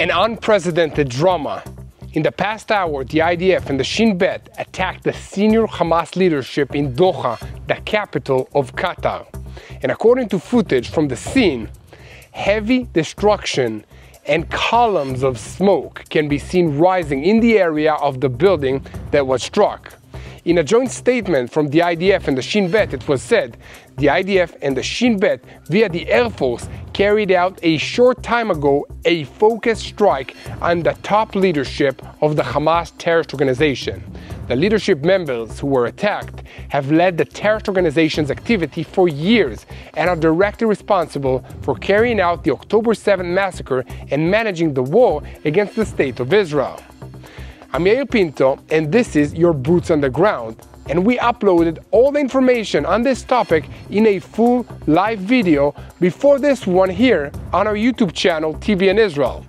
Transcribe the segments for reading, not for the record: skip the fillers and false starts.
An unprecedented drama. In the past hour, the IDF and the Shin Bet attacked the senior Hamas leadership in Doha, the capital of Qatar. And according to footage from the scene, heavy destruction and columns of smoke can be seen rising in the area of the building that was struck. In a joint statement from the IDF and the Shin Bet, it was said, the IDF and the Shin Bet via the Air Force carried out a short time ago a focused strike on the top leadership of the Hamas terrorist organization. The leadership members who were attacked have led the terrorist organization's activity for years and are directly responsible for carrying out the October 7th massacre and managing the war against the State of Israel. I'm Yair Pinto, and this is your Boots on the Ground, and we uploaded all the information on this topic in a full live video before this one here on our YouTube channel TBN Israel.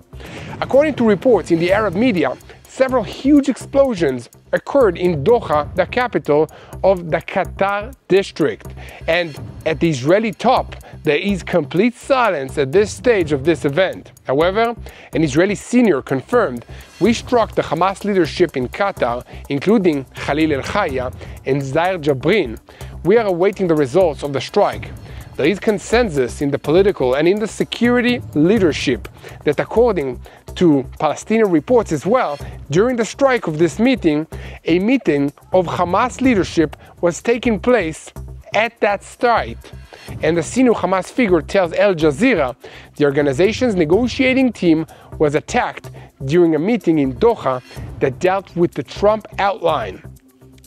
According to reports in the Arab media, several huge explosions occurred in Doha, the capital of the Qatar district. And at the Israeli top, there is complete silence at this stage of this event. However, an Israeli senior confirmed, "We struck the Hamas leadership in Qatar, including Khalil al-Khaya and Yair Jabrin. We are awaiting the results of the strike." There is consensus in the political and in the security leadership that, according to Palestinian reports as well, during the strike of this meeting, a meeting of Hamas leadership was taking place at that site. And the senior Hamas figure tells Al Jazeera the organization's negotiating team was attacked during a meeting in Doha that dealt with the Trump outline.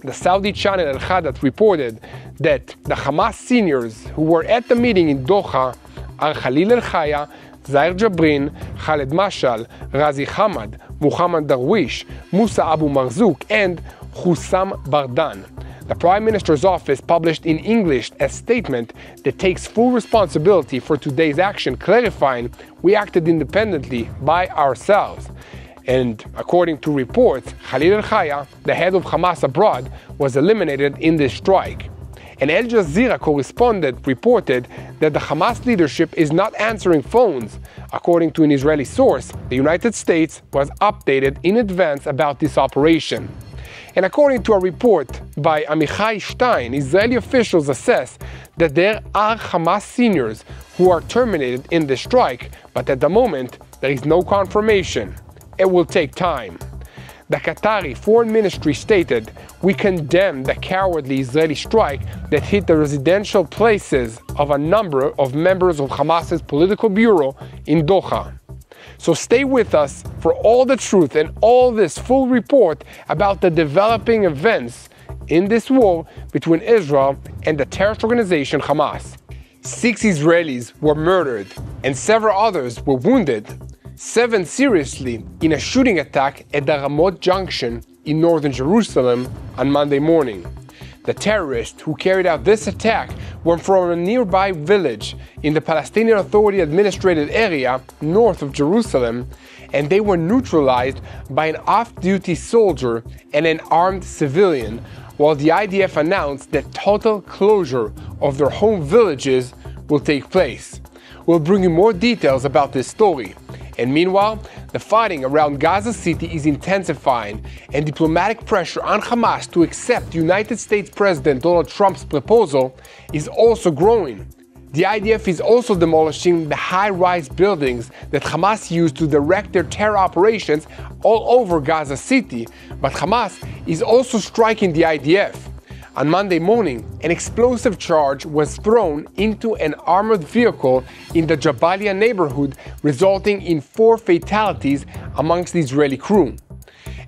The Saudi channel Al-Hadat reported that the Hamas seniors who were at the meeting in Doha are Khalil al-Khaya, Yair Jabrin, Khaled Mashal, Razi Hamad, Muhammad Darwish, Musa Abu Marzouk, and Hussam Bardan. The Prime Minister's office published in English a statement that takes full responsibility for today's action, clarifying, "We acted independently by ourselves." And according to reports, Khalil al-Khaya, the head of Hamas abroad, was eliminated in this strike. An Al Jazeera correspondent reported that the Hamas leadership is not answering phones. According to an Israeli source, the United States was updated in advance about this operation. And according to a report by Amichai Stein, Israeli officials assess that there are Hamas seniors who are terminated in the strike, but at the moment there is no confirmation. It will take time. The Qatari Foreign Ministry stated, "We condemn the cowardly Israeli strike that hit the residential places of a number of members of Hamas's political bureau in Doha." So stay with us for all the truth and all this full report about the developing events in this war between Israel and the terrorist organization Hamas. 6 Israelis were murdered and several others were wounded, 7 seriously, in a shooting attack at the Ramot Junction in northern Jerusalem on Monday morning. The terrorists who carried out this attack were from a nearby village in the Palestinian Authority administrated area north of Jerusalem, and they were neutralized by an off-duty soldier and an armed civilian, while the IDF announced that total closure of their home villages will take place. We'll bring you more details about this story. And meanwhile, the fighting around Gaza City is intensifying, and diplomatic pressure on Hamas to accept United States President Donald Trump's proposal is also growing. The IDF is also demolishing the high-rise buildings that Hamas used to direct their terror operations all over Gaza City, but Hamas is also striking the IDF. On Monday morning, an explosive charge was thrown into an armored vehicle in the Jabalia neighborhood, resulting in 4 fatalities amongst the Israeli crew.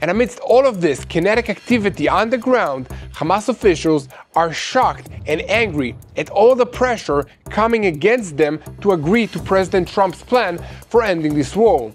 And amidst all of this kinetic activity on the ground, Hamas officials are shocked and angry at all the pressure coming against them to agree to President Trump's plan for ending this war.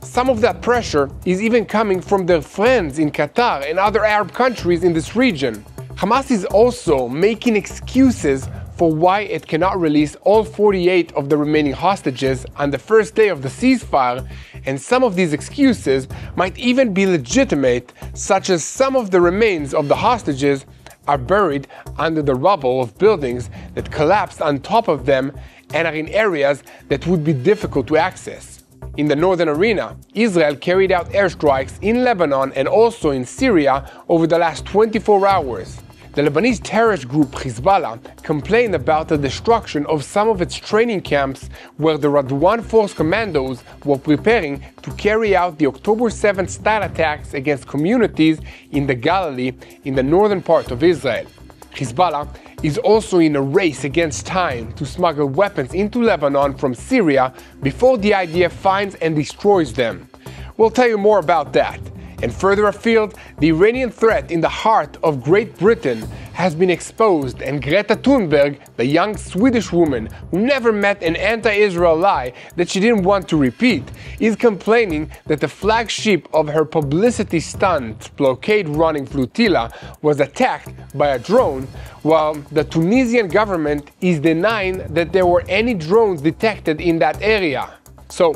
Some of that pressure is even coming from their friends in Qatar and other Arab countries in this region. Hamas is also making excuses for why it cannot release all 48 of the remaining hostages on the first day of the ceasefire, and some of these excuses might even be legitimate, such as some of the remains of the hostages are buried under the rubble of buildings that collapsed on top of them and are in areas that would be difficult to access. In the northern arena, Israel carried out airstrikes in Lebanon and also in Syria over the last 24 hours. The Lebanese terrorist group Hezbollah complained about the destruction of some of its training camps where the Radwan Force commandos were preparing to carry out the October 7th style attacks against communities in the Galilee in the northern part of Israel. Hezbollah is also in a race against time to smuggle weapons into Lebanon from Syria before the IDF finds and destroys them. We'll tell you more about that. And further afield, the Iranian threat in the heart of Great Britain has been exposed, and Greta Thunberg, the young Swedish woman who never met an anti-Israel lie that she didn't want to repeat, is complaining that the flagship of her publicity stunt blockade-running Flotilla was attacked by a drone, while the Tunisian government is denying that there were any drones detected in that area. So,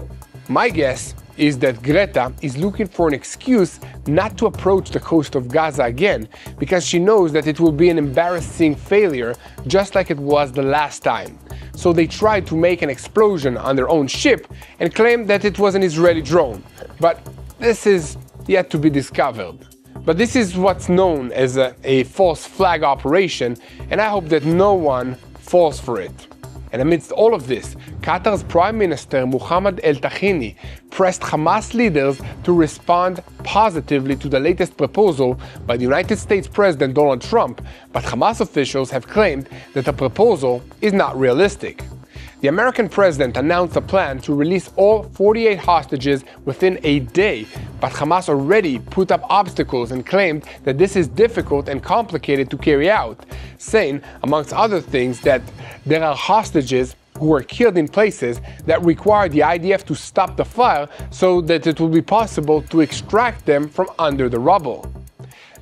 my guess is that Greta is looking for an excuse not to approach the coast of Gaza again, because she knows that it will be an embarrassing failure just like it was the last time. So they tried to make an explosion on their own ship and claimed that it was an Israeli drone. But this is yet to be discovered. But this is what's known as a false flag operation, and I hope that no one falls for it. And amidst all of this, Qatar's Prime Minister Mohammed El-Tahini pressed Hamas leaders to respond positively to the latest proposal by the United States President Donald Trump, but Hamas officials have claimed that the proposal is not realistic. The American president announced a plan to release all 48 hostages within a day, but Hamas already put up obstacles and claimed that this is difficult and complicated to carry out, saying, amongst other things, that there are hostages who were killed in places that require the IDF to stop the fire so that it will be possible to extract them from under the rubble.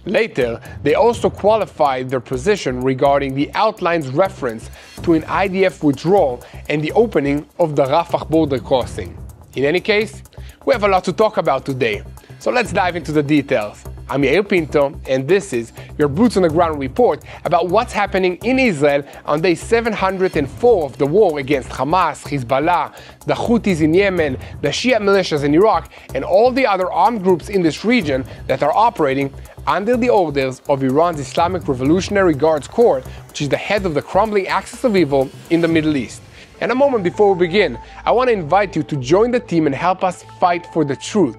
Later, they also qualified their position regarding the outline's reference to an IDF withdrawal and the opening of the Rafah border crossing. In any case, we have a lot to talk about today, so let's dive into the details. I'm Yair Pinto, and this is your Boots on the Ground report about what's happening in Israel on day 704 of the war against Hamas, Hezbollah, the Houthis in Yemen, the Shia militias in Iraq, and all the other armed groups in this region that are operating under the orders of Iran's Islamic Revolutionary Guards Corps, which is the head of the crumbling axis of evil in the Middle East. And a moment before we begin, I want to invite you to join the team and help us fight for the truth.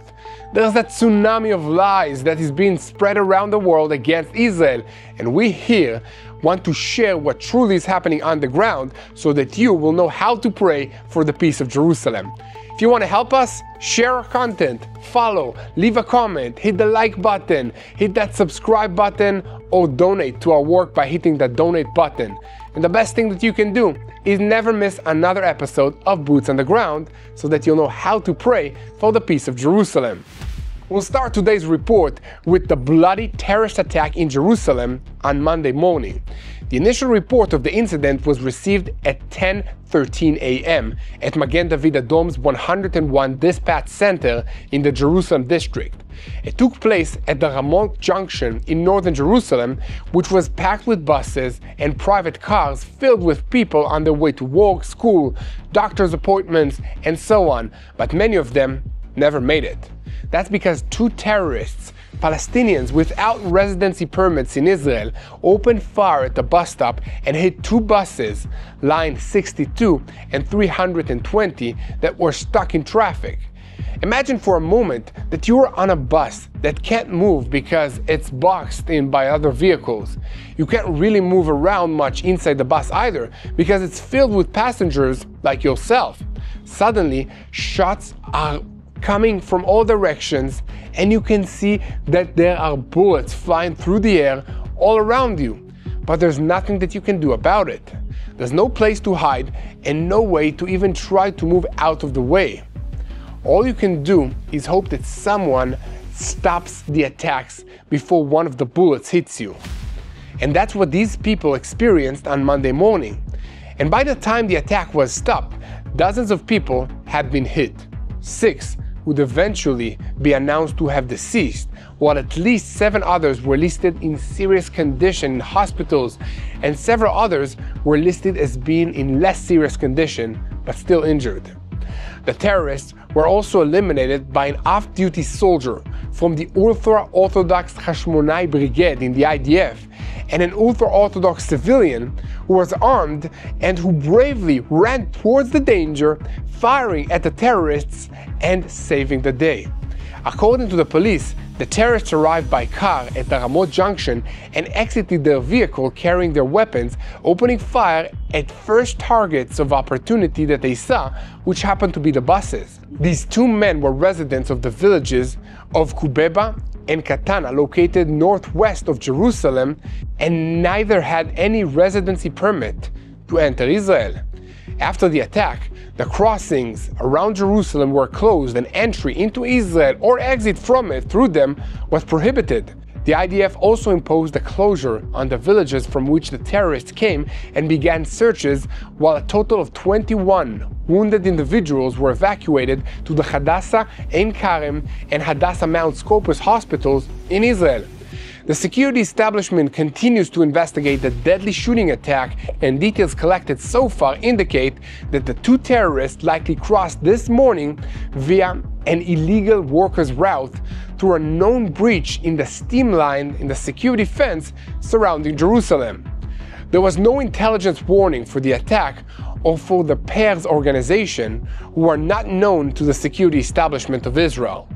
There's that tsunami of lies that is being spread around the world against Israel, and we here want to share what truly is happening on the ground so that you will know how to pray for the peace of Jerusalem. If you want to help us, share our content, follow, leave a comment, hit the like button, hit that subscribe button, or donate to our work by hitting that donate button. And the best thing that you can do is never miss another episode of Boots on the Ground so that you'll know how to pray for the peace of Jerusalem. We'll start today's report with the bloody terrorist attack in Jerusalem on Monday morning. The initial report of the incident was received at 10:13 a.m. at Magen David Adom's 101 Dispatch Center in the Jerusalem district. It took place at the Ramon Junction in northern Jerusalem, which was packed with buses and private cars filled with people on their way to work, school, doctor's appointments, and so on, but many of them never made it. That's because two terrorists, Palestinians without residency permits in Israel, opened fire at the bus stop and hit two buses, line 62 and 320, that were stuck in traffic. Imagine for a moment that you are on a bus that can't move because it's boxed in by other vehicles. You can't really move around much inside the bus either because it's filled with passengers like yourself. Suddenly, shots are coming from all directions, and you can see that there are bullets flying through the air all around you. But there's nothing that you can do about it. There's no place to hide and no way to even try to move out of the way. All you can do is hope that someone stops the attacks before one of the bullets hits you. And that's what these people experienced on Monday morning. And by the time the attack was stopped, dozens of people had been hit. 6 would eventually be announced to have deceased, while at least 7 others were listed in serious condition in hospitals, and several others were listed as being in less serious condition but still injured. The terrorists were also eliminated by an off-duty soldier from the ultra-Orthodox Hashmonai Brigade in the IDF and an ultra-Orthodox civilian who was armed and who bravely ran towards the danger, firing at the terrorists and saving the day. According to the police, the terrorists arrived by car at the Ramot Junction and exited their vehicle carrying their weapons, opening fire at first targets of opportunity that they saw, which happened to be the buses. These two men were residents of the villages of Kubeba and Katana, located northwest of Jerusalem, and neither had any residency permit to enter Israel. After the attack, the crossings around Jerusalem were closed and entry into Israel or exit from it through them was prohibited. The IDF also imposed a closure on the villages from which the terrorists came and began searches, while a total of 21 wounded individuals were evacuated to the Hadassah Ein Karem and Hadassah Mount Scopus hospitals in Israel. The security establishment continues to investigate the deadly shooting attack, and details collected so far indicate that the two terrorists likely crossed this morning via an illegal workers' route through a known breach in the steam line in the security fence surrounding Jerusalem. There was no intelligence warning for the attack or for the pair's organization, who are not known to the security establishment of Israel.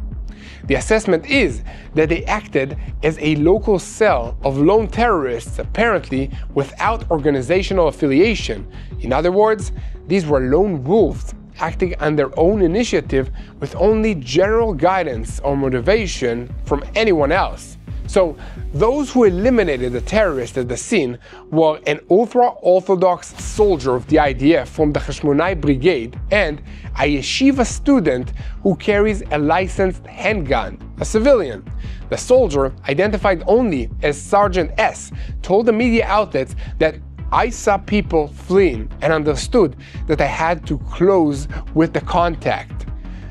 The assessment is that they acted as a local cell of lone terrorists, apparently without organizational affiliation. In other words, these were lone wolves acting on their own initiative with only general guidance or motivation from anyone else. So, those who eliminated the terrorists at the scene were an ultra-Orthodox soldier of the IDF from the Hashmonai Brigade and a yeshiva student who carries a licensed handgun, a civilian. The soldier, identified only as Sergeant S, told the media outlets that I saw people fleeing and understood that I had to close with the contact.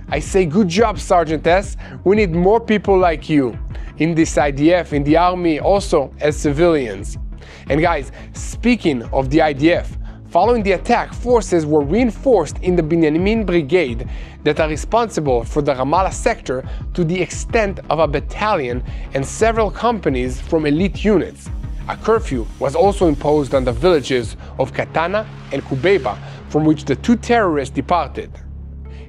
I say, good job, Sergeant S. We need more people like you in this IDF, in the army, also as civilians. And guys, speaking of the IDF, following the attack, forces were reinforced in the Binyamin Brigade that are responsible for the Ramallah sector to the extent of a battalion and several companies from elite units. A curfew was also imposed on the villages of Katana and Kubeba, from which the two terrorists departed.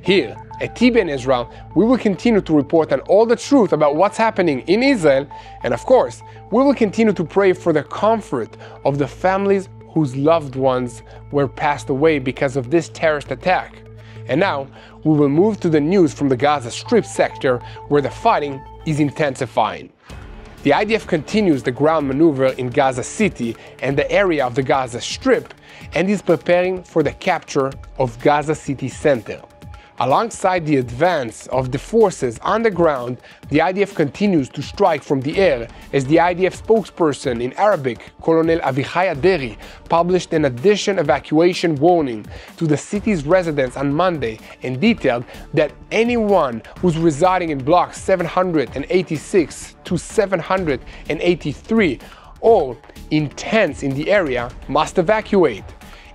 Here, at TBN Israel, we will continue to report on all the truth about what's happening in Israel, and of course, we will continue to pray for the comfort of the families whose loved ones were passed away because of this terrorist attack. And now, we will move to the news from the Gaza Strip sector, where the fighting is intensifying. The IDF continues the ground maneuver in Gaza City and the area of the Gaza Strip, and is preparing for the capture of Gaza City Center. Alongside the advance of the forces on the ground, the IDF continues to strike from the air, as the IDF spokesperson in Arabic, Colonel Avichai Aderi, published an additional evacuation warning to the city's residents on Monday and detailed that anyone who's residing in blocks 786 to 783, all in tents in the area, must evacuate.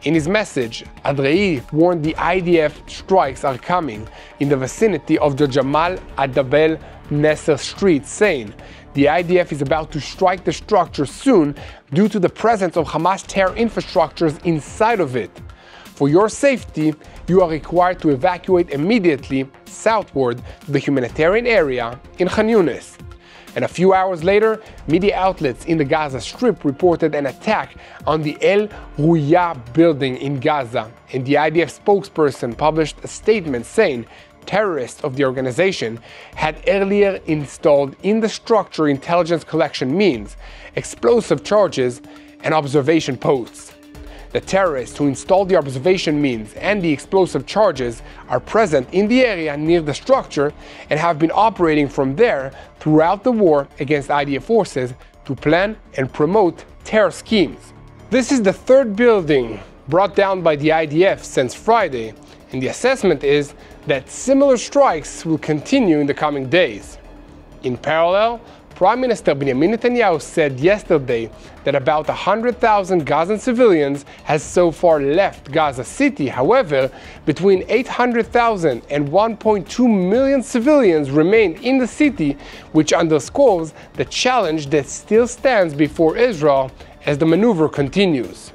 In his message, Adrei warned the IDF strikes are coming in the vicinity of the Jamal Adabel Nasser Street, saying the IDF is about to strike the structure soon due to the presence of Hamas terror infrastructures inside of it. For your safety, you are required to evacuate immediately southward to the humanitarian area in Khan Yunis. And a few hours later, media outlets in the Gaza Strip reported an attack on the El Ruya building in Gaza, and the IDF spokesperson published a statement saying terrorists of the organization had earlier installed in the structure intelligence collection means, explosive charges, and observation posts. The terrorists who installed the observation means and the explosive charges are present in the area near the structure and have been operating from there throughout the war against IDF forces to plan and promote terror schemes. This is the third building brought down by the IDF since Friday, and the assessment is that similar strikes will continue in the coming days. In parallel, Prime Minister Benjamin Netanyahu said yesterday that about 100,000 Gazan civilians has so far left Gaza City. However, between 800,000 and 1.2 million civilians remain in the city, which underscores the challenge that still stands before Israel as the maneuver continues.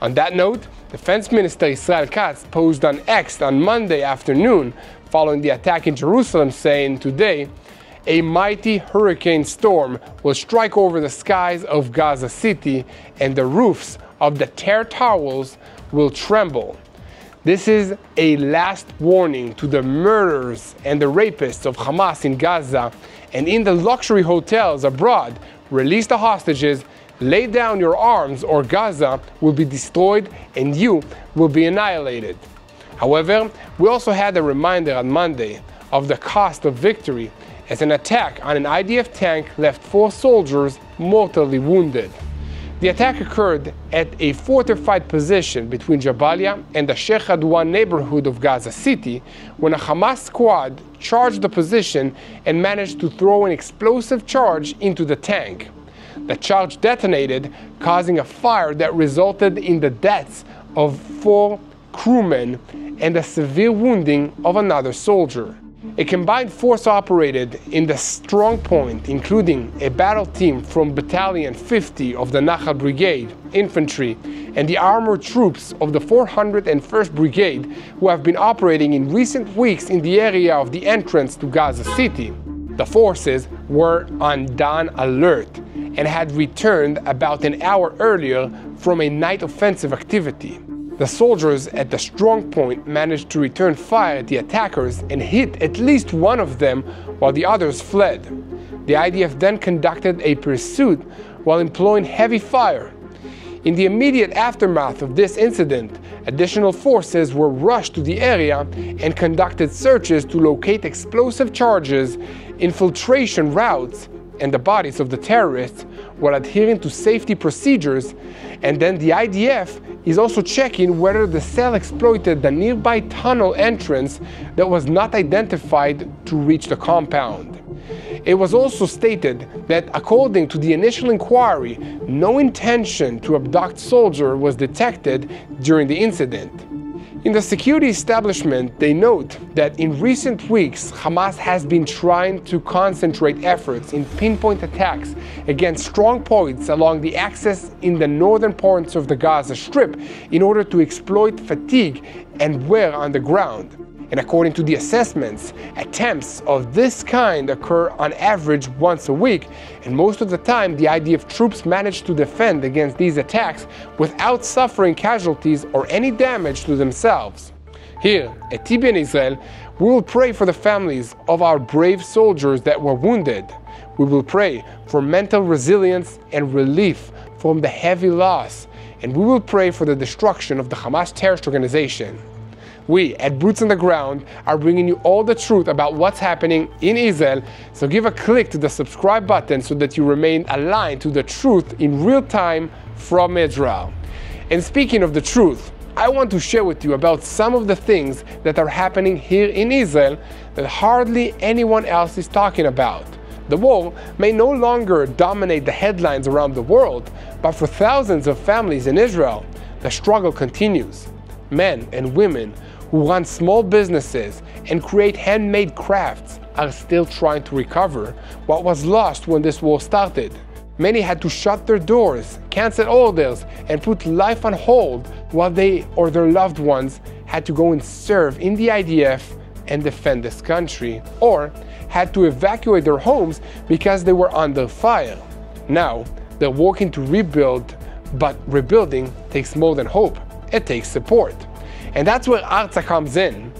On that note, Defense Minister Israel Katz posed on X on Monday afternoon following the attack in Jerusalem, saying today, "A mighty hurricane storm will strike over the skies of Gaza City, and the roofs of the tear towers will tremble. This is a last warning to the murderers and the rapists of Hamas in Gaza, and in the luxury hotels abroad, release the hostages, lay down your arms, or Gaza will be destroyed and you will be annihilated." However, we also had a reminder on Monday of the cost of victory, as an attack on an IDF tank left 4 soldiers mortally wounded. The attack occurred at a fortified position between Jabalia and the Sheikh Adwan neighborhood of Gaza City, when a Hamas squad charged the position and managed to throw an explosive charge into the tank. The charge detonated, causing a fire that resulted in the deaths of 4 crewmen and the severe wounding of another soldier. A combined force operated in the strong point, including a battle team from Battalion 50 of the Nachal Brigade Infantry and the armored troops of the 401st Brigade, who have been operating in recent weeks in the area of the entrance to Gaza City. The forces were on dawn alert and had returned about an hour earlier from a night offensive activity. The soldiers at the strong point managed to return fire at the attackers and hit at least one of them while the others fled. The IDF then conducted a pursuit while employing heavy fire. In the immediate aftermath of this incident, additional forces were rushed to the area and conducted searches to locate explosive charges, infiltration routes, and the bodies of the terrorists, while adhering to safety procedures. And then the IDF is also checking whether the cell exploited the nearby tunnel entrance that was not identified to reach the compound. It was also stated that, according to the initial inquiry, no intention to abduct soldiers was detected during the incident. In the security establishment, they note that in recent weeks, Hamas has been trying to concentrate efforts in pinpoint attacks against strong points along the axis in the northern parts of the Gaza Strip in order to exploit fatigue and wear on the ground. And according to the assessments, attempts of this kind occur on average once a week, and most of the time the IDF troops manage to defend against these attacks without suffering casualties or any damage to themselves. Here at TBN Israel, we will pray for the families of our brave soldiers that were wounded. We will pray for mental resilience and relief from the heavy loss, and we will pray for the destruction of the Hamas terrorist organization. We at Boots on the Ground are bringing you all the truth about what's happening in Israel, so give a click to the subscribe button so that you remain aligned to the truth in real time from Israel. And speaking of the truth, I want to share with you about some of the things that are happening here in Israel that hardly anyone else is talking about. The war may no longer dominate the headlines around the world, but for thousands of families in Israel, the struggle continues. Men and women who run small businesses and create handmade crafts are still trying to recover what was lost when this war started. Many had to shut their doors, cancel orders, and put life on hold while they or their loved ones had to go and serve in the IDF and defend this country, or had to evacuate their homes because they were under fire. Now, they're working to rebuild, but rebuilding takes more than hope. It takes support. And that's where Artza comes in.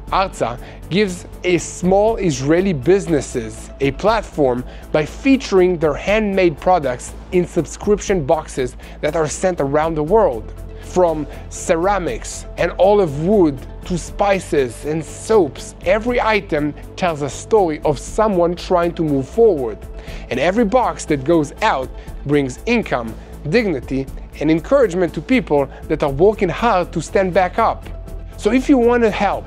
Artza gives a small Israeli businesses a platform by featuring their handmade products in subscription boxes that are sent around the world. From ceramics and olive wood to spices and soaps, every item tells a story of someone trying to move forward. And every box that goes out brings income, dignity, and encouragement to people that are working hard to stand back up. So if you want to help,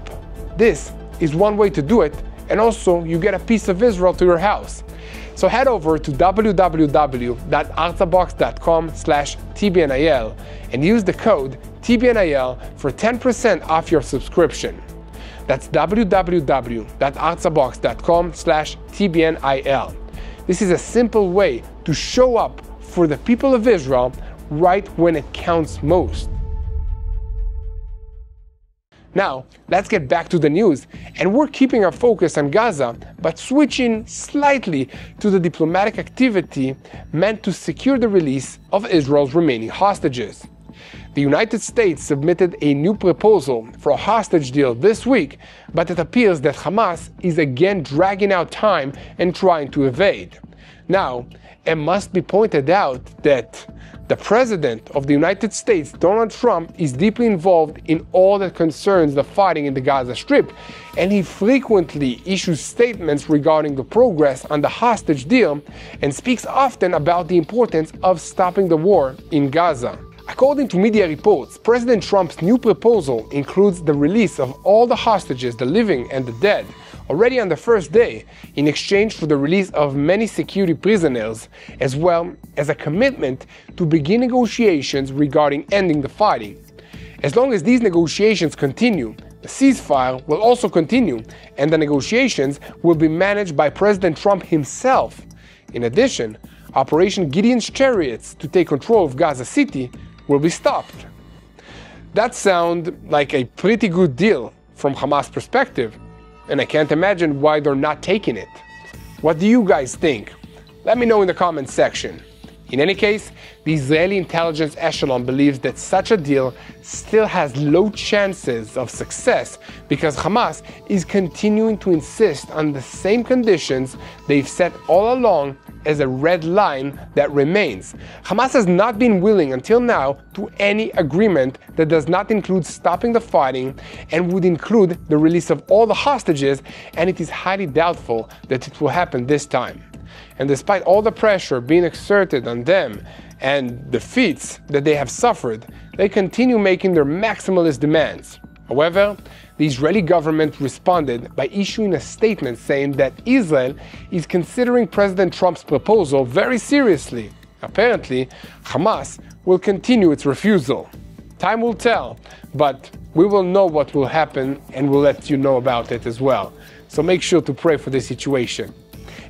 this is one way to do it, and also you get a piece of Israel to your house. So head over to www.artzabox.com/TBNIL and use the code TBNIL for 10% off your subscription. That's www.artzabox.com/TBNIL. This is a simple way to show up for the people of Israel right when it counts most. Now, let's get back to the news, and we're keeping our focus on Gaza, but switching slightly to the diplomatic activity meant to secure the release of Israel's remaining hostages. The United States submitted a new proposal for a hostage deal this week, but it appears that Hamas is again dragging out time and trying to evade. Now, it must be pointed out that the President of the United States, Donald Trump, is deeply involved in all that concerns the fighting in the Gaza Strip, and he frequently issues statements regarding the progress on the hostage deal and speaks often about the importance of stopping the war in Gaza. According to media reports, President Trump's new proposal includes the release of all the hostages, the living and the dead, already on the first day, in exchange for the release of many security prisoners, as well as a commitment to begin negotiations regarding ending the fighting. As long as these negotiations continue, the ceasefire will also continue, and the negotiations will be managed by President Trump himself. In addition, Operation Gideon's Chariots to take control of Gaza City will be stopped. That sounds like a pretty good deal from Hamas' perspective, and I can't imagine why they're not taking it. What do you guys think? Let me know in the comments section. In any case, the Israeli intelligence echelon believes that such a deal still has low chances of success because Hamas is continuing to insist on the same conditions they've set all along as a red line that remains. Hamas has not been willing until now to any agreement that does not include stopping the fighting and would include the release of all the hostages, and it is highly doubtful that it will happen this time. And despite all the pressure being exerted on them and defeats that they have suffered, they continue making their maximalist demands. However, the Israeli government responded by issuing a statement saying that Israel is considering President Trump's proposal very seriously. Apparently, Hamas will continue its refusal. Time will tell, but we will know what will happen and we'll let you know about it as well. So make sure to pray for this situation.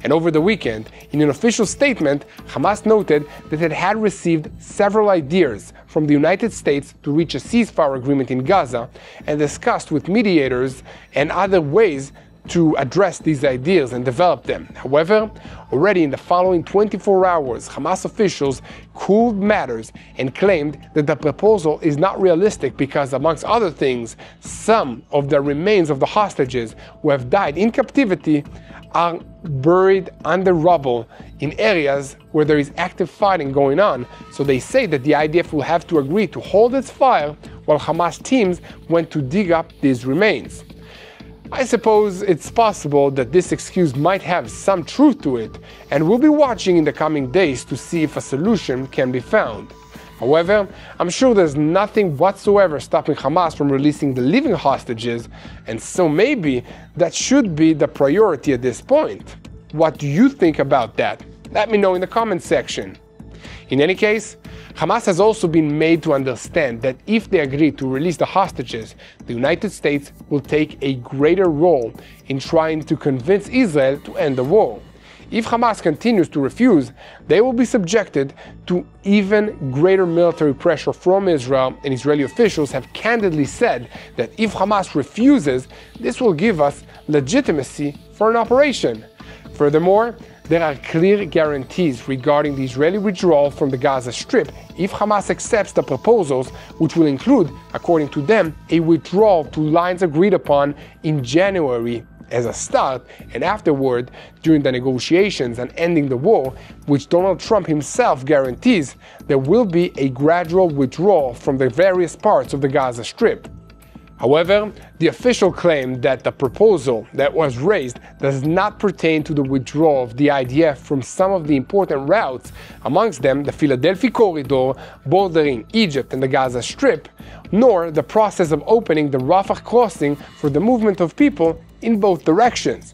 And over the weekend, in an official statement, Hamas noted that it had received several ideas from the United States to reach a ceasefire agreement in Gaza and discussed with mediators and other ways to address these ideas and develop them. However, already in the following 24 hours, Hamas officials cooled matters and claimed that the proposal is not realistic because, amongst other things, some of the remains of the hostages who have died in captivity are buried under rubble in areas where there is active fighting going on, so they say that the IDF will have to agree to hold its fire while Hamas teams went to dig up these remains. I suppose it's possible that this excuse might have some truth to it, and we'll be watching in the coming days to see if a solution can be found. However, I'm sure there's nothing whatsoever stopping Hamas from releasing the living hostages, and so maybe that should be the priority at this point. What do you think about that? Let me know in the comments section. In any case, Hamas has also been made to understand that if they agree to release the hostages, the United States will take a greater role in trying to convince Israel to end the war. If Hamas continues to refuse, they will be subjected to even greater military pressure from Israel, and Israeli officials have candidly said that if Hamas refuses, this will give us legitimacy for an operation. Furthermore, there are clear guarantees regarding the Israeli withdrawal from the Gaza Strip if Hamas accepts the proposals, which will include, according to them, a withdrawal to lines agreed upon in January as a start, and afterward, during the negotiations on ending the war, which Donald Trump himself guarantees, there will be a gradual withdrawal from the various parts of the Gaza Strip. However, the official claimed that the proposal that was raised does not pertain to the withdrawal of the IDF from some of the important routes, amongst them the Philadelphia corridor bordering Egypt and the Gaza Strip, nor the process of opening the Rafah crossing for the movement of people in both directions.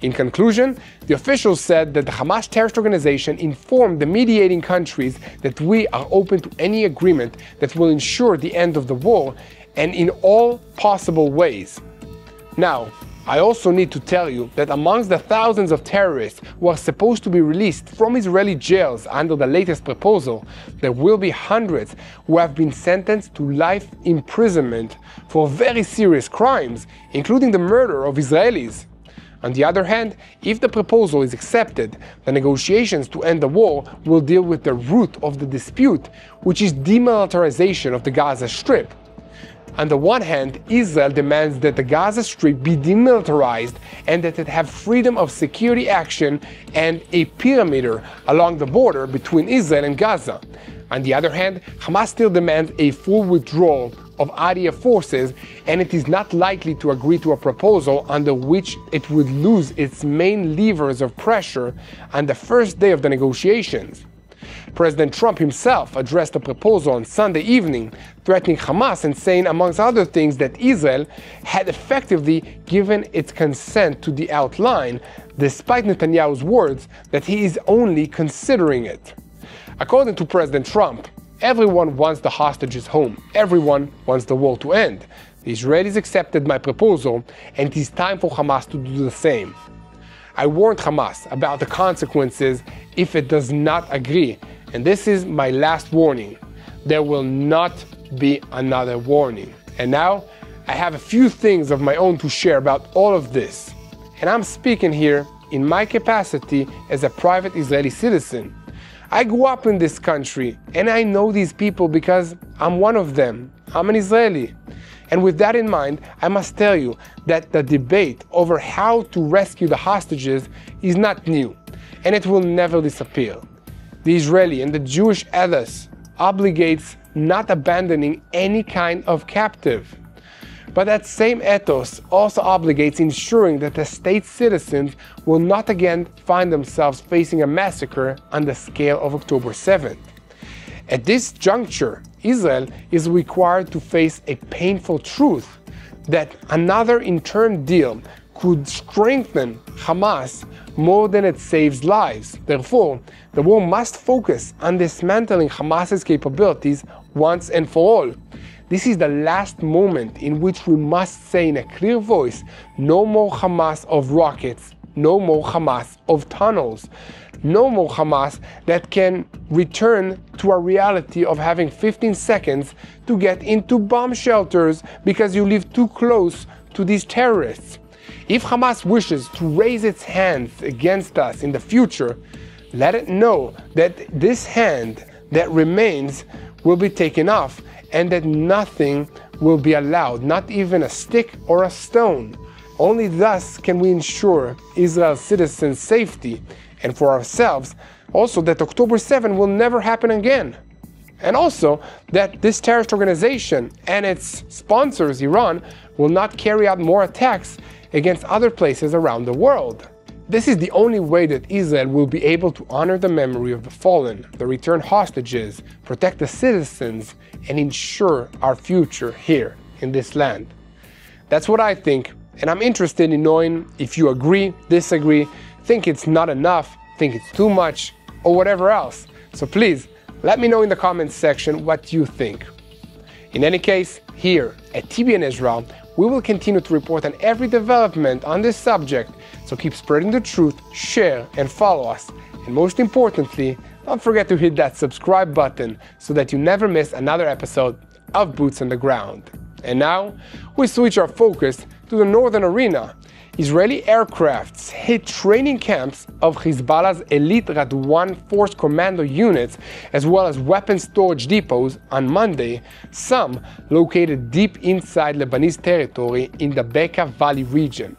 In conclusion, the officials said that the Hamas terrorist organization informed the mediating countries that we are open to any agreement that will ensure the end of the war, and in all possible ways. Now, I also need to tell you that amongst the thousands of terrorists who are supposed to be released from Israeli jails under the latest proposal, there will be hundreds who have been sentenced to life imprisonment for very serious crimes, including the murder of Israelis. On the other hand, if the proposal is accepted, the negotiations to end the war will deal with the root of the dispute, which is demilitarization of the Gaza Strip. On the one hand, Israel demands that the Gaza Strip be demilitarized and that it have freedom of security action and a perimeter along the border between Israel and Gaza. On the other hand, Hamas still demands a full withdrawal of IDF forces, and it is not likely to agree to a proposal under which it would lose its main levers of pressure on the first day of the negotiations. President Trump himself addressed the proposal on Sunday evening, threatening Hamas and saying, amongst other things, that Israel had effectively given its consent to the outline, despite Netanyahu's words that he is only considering it. According to President Trump, everyone wants the hostages home. Everyone wants the war to end. The Israelis accepted my proposal, and it is time for Hamas to do the same. I warned Hamas about the consequences if it does not agree, and this is my last warning. There will not be another warning. And now, I have a few things of my own to share about all of this. And I'm speaking here in my capacity as a private Israeli citizen. I grew up in this country, and I know these people because I'm one of them. I'm an Israeli. And with that in mind, I must tell you that the debate over how to rescue the hostages is not new, and it will never disappear. The Israeli and the Jewish ethos obligates not abandoning any kind of captive. But that same ethos also obligates ensuring that the state's citizens will not again find themselves facing a massacre on the scale of October 7th. At this juncture, Israel is required to face a painful truth that another interim deal could strengthen Hamas more than it saves lives. Therefore, the war must focus on dismantling Hamas's capabilities once and for all. This is the last moment in which we must say in a clear voice, no more Hamas of rockets, no more Hamas of tunnels, no more Hamas that can return to a reality of having 15 seconds to get into bomb shelters because you live too close to these terrorists. If Hamas wishes to raise its hands against us in the future, let it know that this hand that remains will be taken off and that nothing will be allowed, not even a stick or a stone. Only thus can we ensure Israel's citizens' safety, and for ourselves, also that October 7 will never happen again. And also that this terrorist organization and its sponsors, Iran, will not carry out more attacks against other places around the world. This is the only way that Israel will be able to honor the memory of the fallen, the returned hostages, protect the citizens, and ensure our future here in this land. That's what I think, and I'm interested in knowing if you agree, disagree, think it's not enough, think it's too much, or whatever else. So please, let me know in the comments section what you think. In any case, here at TBN Israel, we will continue to report on every development on this subject, so keep spreading the truth, share, and follow us. And most importantly, don't forget to hit that subscribe button so that you never miss another episode of Boots on the Ground. And now, we switch our focus to the northern arena. Israeli aircrafts hit training camps of Hezbollah's elite Radwan Force Commando units, as well as weapons storage depots on Monday, some located deep inside Lebanese territory in the Bekaa Valley region.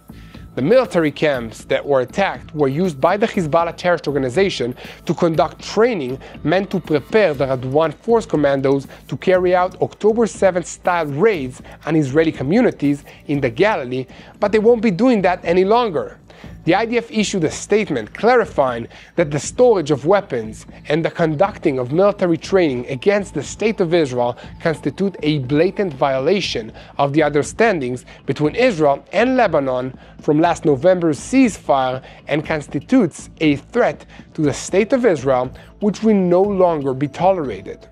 The military camps that were attacked were used by the Hezbollah terrorist organization to conduct training meant to prepare the Radwan Force Commandos to carry out October 7th style raids on Israeli communities in the Galilee, but they won't be doing that any longer. the IDF issued a statement clarifying that the storage of weapons and the conducting of military training against the State of Israel constitute a blatant violation of the understandings between Israel and Lebanon from last November's ceasefire and constitutes a threat to the State of Israel which will no longer be tolerated.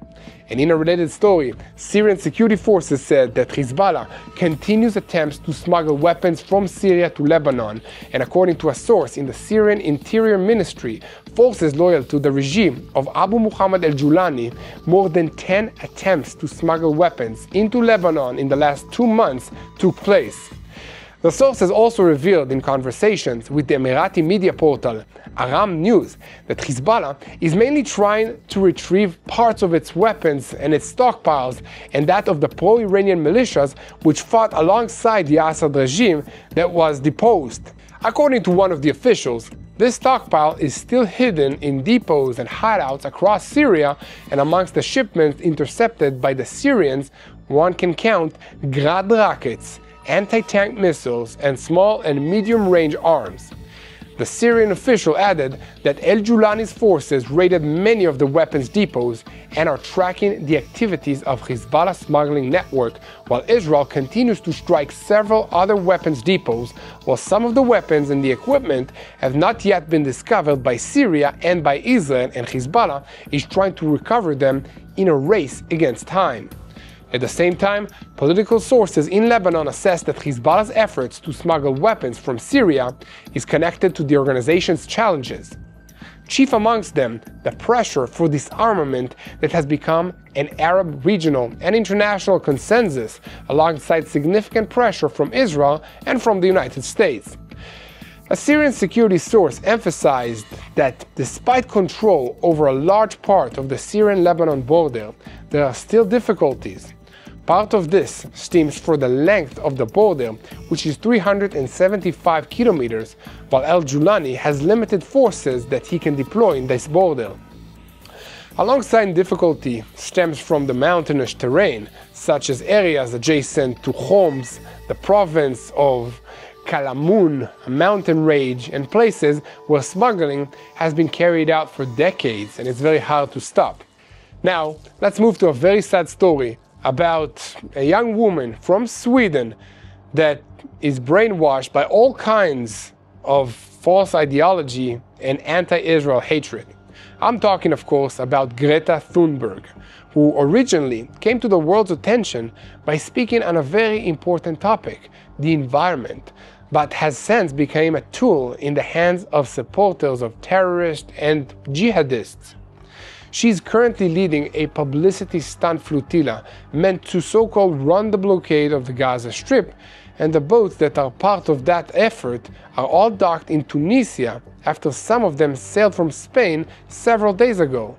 And in a related story, Syrian security forces said that Hezbollah continues attempts to smuggle weapons from Syria to Lebanon, and according to a source in the Syrian Interior Ministry, forces loyal to the regime of Abu Muhammad al-Julani, more than 10 attempts to smuggle weapons into Lebanon in the last 2 months took place. The sources also revealed in conversations with the Emirati media portal Aram News that Hezbollah is mainly trying to retrieve parts of its weapons and its stockpiles and that of the pro-Iranian militias which fought alongside the Assad regime that was deposed. According to one of the officials, this stockpile is still hidden in depots and hideouts across Syria, and amongst the shipments intercepted by the Syrians, one can count Grad rockets, anti-tank missiles, and small and medium-range arms. The Syrian official added that al-Julani's forces raided many of the weapons depots and are tracking the activities of Hezbollah's smuggling network, while Israel continues to strike several other weapons depots, while some of the weapons and the equipment have not yet been discovered by Syria and by Israel, and Hezbollah is trying to recover them in a race against time. At the same time, political sources in Lebanon assess that Hezbollah's efforts to smuggle weapons from Syria is connected to the organization's challenges. Chief amongst them, the pressure for disarmament that has become an Arab regional and international consensus, alongside significant pressure from Israel and from the United States. A Syrian security source emphasized that despite control over a large part of the Syrian-Lebanon border, there are still difficulties. Part of this stems from the length of the border, which is 375 kilometers, while al-Julani has limited forces that he can deploy in this border. Alongside difficulty stems from the mountainous terrain, such as areas adjacent to Homs, the province of Kalamun, a mountain range, and places where smuggling has been carried out for decades and it's very hard to stop. Now, let's move to a very sad story about a young woman from Sweden that is brainwashed by all kinds of false ideology and anti-Israel hatred. I'm talking, of course, about Greta Thunberg, who originally came to the world's attention by speaking on a very important topic, the environment, but has since become a tool in the hands of supporters of terrorists and jihadists. She's currently leading a publicity stunt flotilla meant to so-called run the blockade of the Gaza Strip, and the boats that are part of that effort are all docked in Tunisia after some of them sailed from Spain several days ago.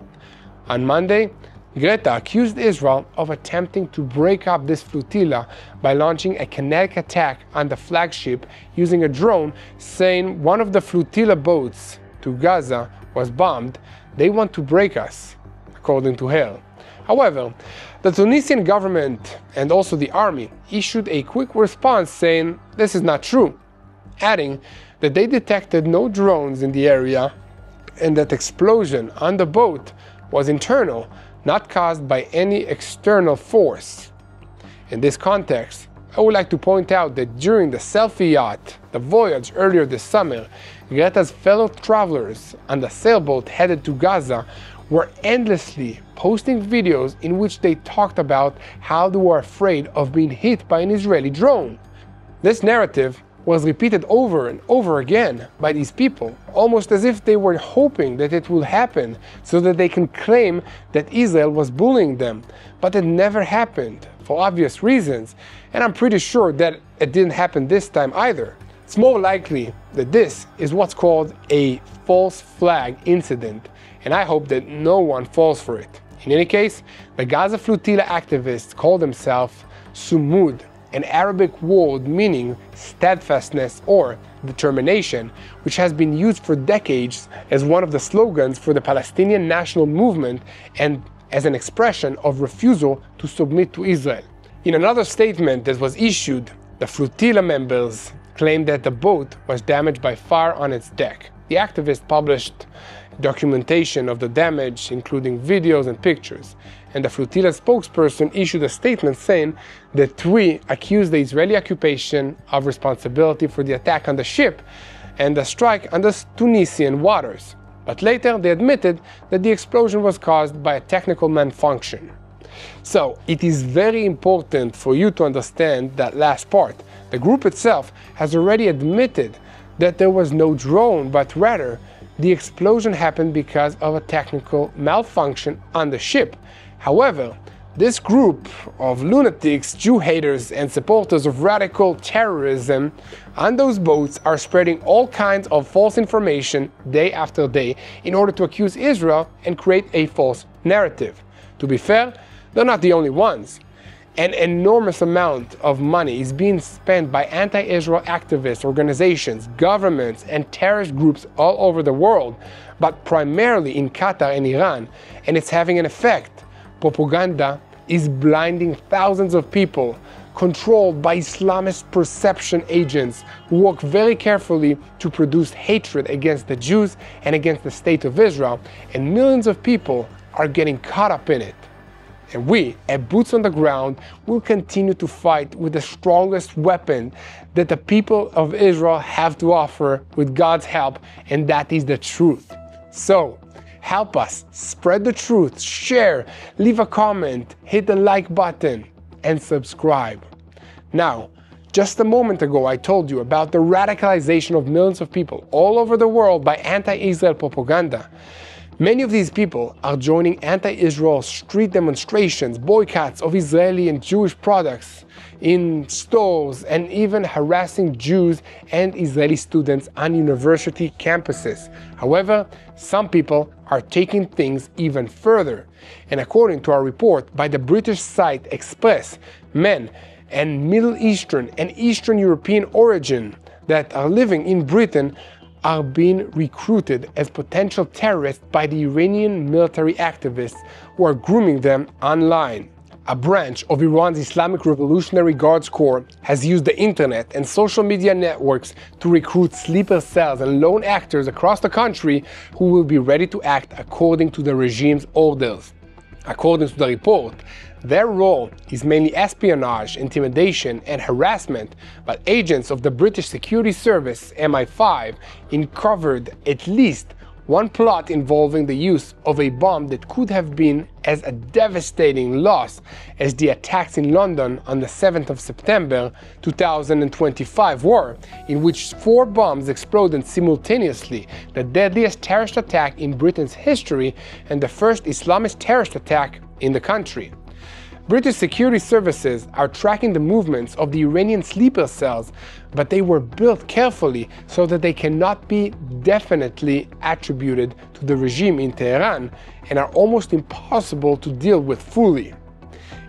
On Monday, Greta accused Israel of attempting to break up this flotilla by launching a kinetic attack on the flagship using a drone, saying one of the flotilla boats to Gaza was bombed. They want to break us, according to her. However, the Tunisian government and also the army issued a quick response saying this is not true, adding that they detected no drones in the area and that explosion on the boat was internal, not caused by any external force. In this context, I would like to point out that during the selfie yacht, the voyage earlier this summer, Greta's fellow travelers on the sailboat headed to Gaza were endlessly posting videos in which they talked about how they were afraid of being hit by an Israeli drone. This narrative was repeated over and over again by these people, almost as if they were hoping that it will happen so that they can claim that Israel was bullying them. But it never happened, for obvious reasons, and I'm pretty sure that it didn't happen this time either. It's more likely that this is what's called a false flag incident, and I hope that no one falls for it. In any case, the Gaza flotilla activists call themselves Sumud, an Arabic word meaning steadfastness or determination, which has been used for decades as one of the slogans for the Palestinian national movement and as an expression of refusal to submit to Israel. In another statement that was issued, the flotilla members claimed that the boat was damaged by fire on its deck. The activist published documentation of the damage, including videos and pictures, and the Flotilla spokesperson issued a statement saying that we accused the Israeli occupation of responsibility for the attack on the ship and the strike on the Tunisian waters. But later they admitted that the explosion was caused by a technical malfunction. So it is very important for you to understand that last part. The group itself has already admitted that there was no drone, but rather the explosion happened because of a technical malfunction on the ship. However, this group of lunatics, Jew haters, and supporters of radical terrorism on those boats are spreading all kinds of false information day after day in order to accuse Israel and create a false narrative. To be fair, they're not the only ones. An enormous amount of money is being spent by anti-Israel activists, organizations, governments, and terrorist groups all over the world, but primarily in Qatar and Iran, and it's having an effect. Propaganda is blinding thousands of people, controlled by Islamist perception agents who work very carefully to produce hatred against the Jews and against the state of Israel, and millions of people are getting caught up in it. And we, at Boots on the Ground, will continue to fight with the strongest weapon that the people of Israel have to offer with God's help, and that is the truth. So, help us spread the truth, share, leave a comment, hit the like button, and subscribe. Now, just a moment ago I told you about the radicalization of millions of people all over the world by anti-Israel propaganda. Many of these people are joining anti-Israel street demonstrations, boycotts of Israeli and Jewish products in stores, and even harassing Jews and Israeli students on university campuses. However, some people are taking things even further. And according to our report by the British site Express, men and Middle Eastern and Eastern European origin that are living in Britain are being recruited as potential terrorists by the Iranian military activists who are grooming them online. A branch of Iran's Islamic Revolutionary Guards Corps has used the internet and social media networks to recruit sleeper cells and lone actors across the country who will be ready to act according to the regime's orders. According to the report, their role is mainly espionage, intimidation, and harassment, but agents of the British Security Service, MI5, uncovered at least one plot involving the use of a bomb that could have been as a devastating loss as the attacks in London on the 7th of September 2025 were, in which 4 bombs exploded simultaneously, the deadliest terrorist attack in Britain's history and the first Islamist terrorist attack in the country. British security services are tracking the movements of the Iranian sleeper cells, but they were built carefully so that they cannot be definitely attributed to the regime in Tehran and are almost impossible to deal with fully.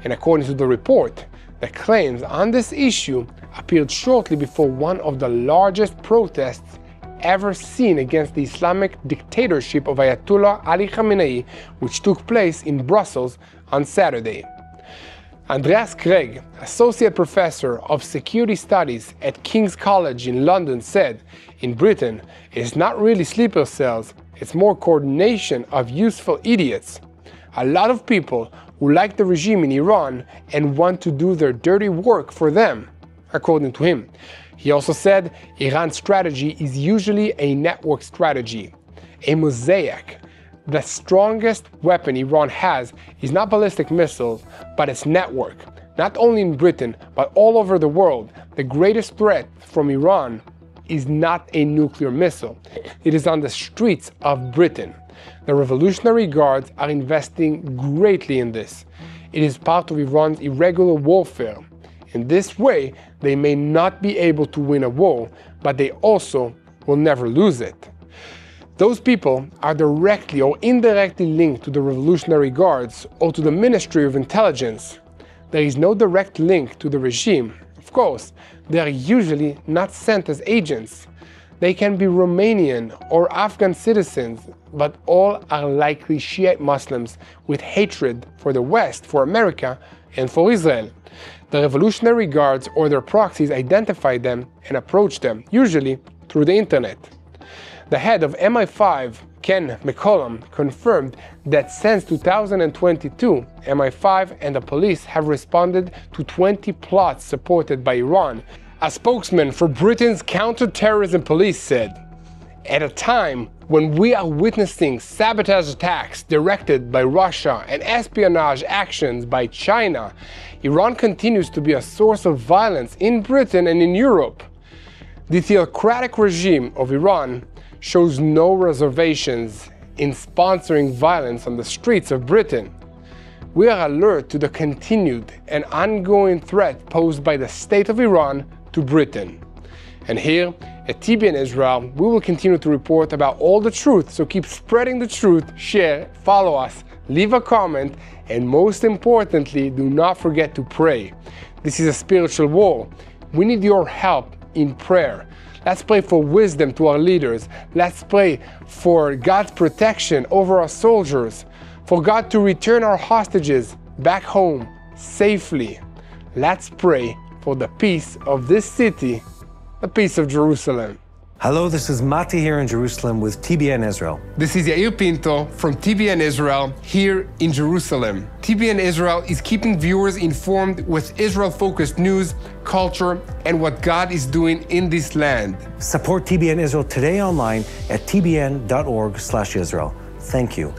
And according to the report, the claims on this issue appeared shortly before one of the largest protests ever seen against the Islamic dictatorship of Ayatollah Ali Khamenei, which took place in Brussels on Saturday. Andreas Craig, Associate Professor of Security Studies at King's College in London, said, "In Britain, it's not really sleeper cells, it's more coordination of useful idiots. A lot of people who like the regime in Iran and want to do their dirty work for them," according to him. He also said, Iran's strategy is usually a network strategy, a mosaic. The strongest weapon Iran has is not ballistic missiles, but its network. Not only in Britain, but all over the world, the greatest threat from Iran is not a nuclear missile. It is on the streets of Britain. The Revolutionary Guards are investing greatly in this. It is part of Iran's irregular warfare. In this way, they may not be able to win a war, but they also will never lose it. Those people are directly or indirectly linked to the Revolutionary Guards or to the Ministry of Intelligence. There is no direct link to the regime. Of course, they are usually not sent as agents. They can be Romanian or Afghan citizens, but all are likely Shiite Muslims with hatred for the West, for America, and for Israel. The Revolutionary Guards or their proxies identified them and approached them, usually through the internet. The head of MI5, Ken McCollum, confirmed that since 2022, MI5 and the police have responded to 20 plots supported by Iran. A spokesman for Britain's counter-terrorism police said, "At a time when we are witnessing sabotage attacks directed by Russia and espionage actions by China, Iran continues to be a source of violence in Britain and in Europe. The theocratic regime of Iran shows no reservations in sponsoring violence on the streets of Britain. We are alert to the continued and ongoing threat posed by the state of Iran to Britain." And here at TBN Israel, we will continue to report about all the truth, so keep spreading the truth, share, follow us, leave a comment, and most importantly, do not forget to pray. This is a spiritual war. We need your help in prayer. Let's pray for wisdom to our leaders. Let's pray for God's protection over our soldiers, for God to return our hostages back home safely. Let's pray for the peace of this city, the peace of Jerusalem. Hello, this is Mati here in Jerusalem with TBN Israel. This is Yair Pinto from TBN Israel here in Jerusalem. TBN Israel is keeping viewers informed with Israel-focused news, culture, and what God is doing in this land. Support TBN Israel today online at tbn.org/Israel. Thank you.